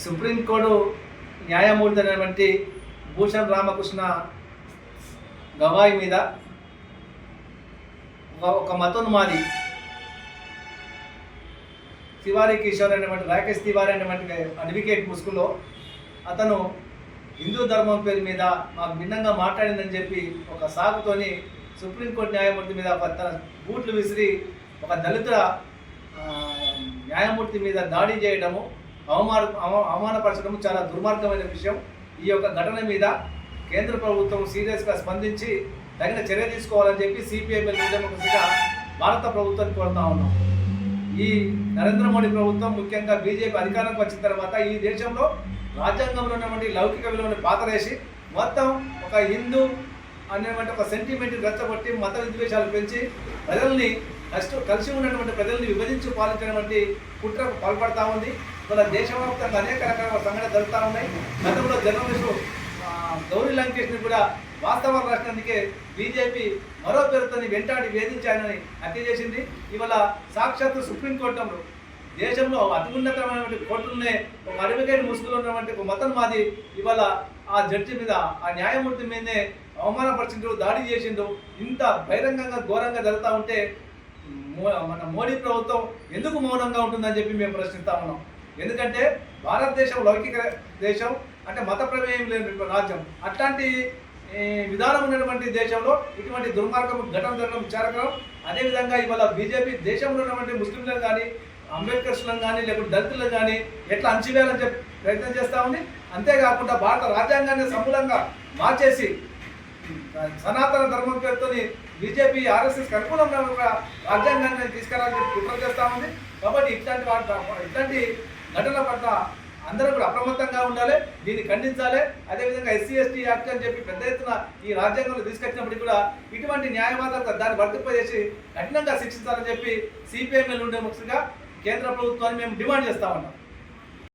Supreme court న్యాయమూర్తి అయినటువంటి భూషణ్ రామకృష్ణ గవాయి మీద ఒక మతోన్మాది తివారీ కిషోర్ అనేటువంటి రాకేష్ తివారీ అనేటువంటి అడ్వకేట్ ముసుగులో అతను హిందూ ధర్మం పేరు మీద మాకు భిన్నంగా మాట్లాడిందని చెప్పి ఒక సాగుతోని సుప్రీంకోర్టు న్యాయమూర్తి మీద తన బూట్లు విసిరి ఒక దళిత న్యాయమూర్తి మీద దాడి చేయడము అవమానపరచడము చాలా దుర్మార్గమైన విషయం. ఈ యొక్క ఘటన మీద కేంద్ర ప్రభుత్వం సీరియస్గా స్పందించి తగిన చర్య తీసుకోవాలని చెప్పి సిపిఐఎంఎల్ డెమోక్రసీగా భారత ప్రభుత్వాన్ని కోరుతా ఉన్నాం. ఈ నరేంద్ర మోడీ ప్రభుత్వం ముఖ్యంగా బీజేపీ అధికారంలోకి వచ్చిన తర్వాత ఈ దేశంలో రాజ్యాంగంలో ఉన్నటువంటి లౌకిక విలువను పాతరేసి మొత్తం ఒక హిందూ అనేటువంటి ఒక సెంటిమెంట్ రెచ్చగొట్టి మత విద్వేషాలు పెంచి ప్రజల్ని కలిసి ఉన్నటువంటి ప్రజల్ని విభజించి పాలించినటువంటి కుట్రకు పాల్పడతా ఉంది. మన దేశవ్యాప్తంగా అనేక రకాల సంఘటనలు జరుగుతూ ఉన్నాయి. గతంలో జర్నలిస్టు గౌరీ లంకేష్ని కూడా వాస్తవాలు రాసినందుకే బీజేపీ మరో పేరుతో వెంటాడి వేధించానని హత్య చేసింది. ఇవాళ సాక్షాత్తు సుప్రీంకోర్టులో దేశంలో అతి ఉన్నతమైనటువంటి కోర్టులనే ఒక అడ్వకేట్ ముసుగులో ఉన్నటువంటి ఒక మతోన్మాది ఇవాళ ఆ జడ్జి మీద ఆ న్యాయమూర్తి మీదనే అవమానపరిచిండు, దాడి చేసిండు. ఇంత బహిరంగంగా ఘోరంగా జరుగుతూ ఉంటే మన మోడీ ప్రభుత్వం ఎందుకు మౌనంగా ఉంటుందని చెప్పి మేము ప్రశ్నిస్తా ఉన్నాం. ఎందుకంటే భారతదేశం లౌకిక దేశం, అంటే మత ప్రమేయం లేని రాజ్యం. అట్లాంటి విధానం ఉన్నటువంటి దేశంలో ఇటువంటి దుర్మార్గం ఘటన జరగడం విచారకరం. అదేవిధంగా ఇవాళ బీజేపీ దేశంలో ఉన్నటువంటి ముస్లింలను కానీ అంబేద్కర్స్లను కానీ లేకుంటే దళితులను కానీ ఎట్లా అంచివేయాలని చెప్పి ప్రయత్నం చేస్తూ ఉంది. అంతేకాకుండా భారత రాజ్యాంగాన్ని సమూలంగా మార్చేసి సనాతన ధర్మం పేరుతో బీజేపీ ఆర్ఎస్ఎస్ అనుకూలంగా రాజ్యాంగాన్ని తీసుకురావాలని చెప్పి కుట్ర చేస్తూ ఉంది. కాబట్టి ఇట్లాంటి ఘటనల పట్ల అందరూ కూడా అప్రమత్తంగా ఉండాలి, దీన్ని ఖండించాలి. అదేవిధంగా ఎస్సీ ఎస్టీ యాక్ట్ అని చెప్పి పెద్ద ఎత్తున ఈ రాజ్యాంగంలో తీసుకొచ్చినప్పటికీ కూడా ఇటువంటి న్యాయవాదాలు దాన్ని వర్తింపజేసి కఠినంగా శిక్షించాలని చెప్పి సిపిఐఎంఎల్ ఉండే ముఖ్యంగా కేంద్ర ప్రభుత్వాన్ని మేము డిమాండ్ చేస్తా ఉన్నాం.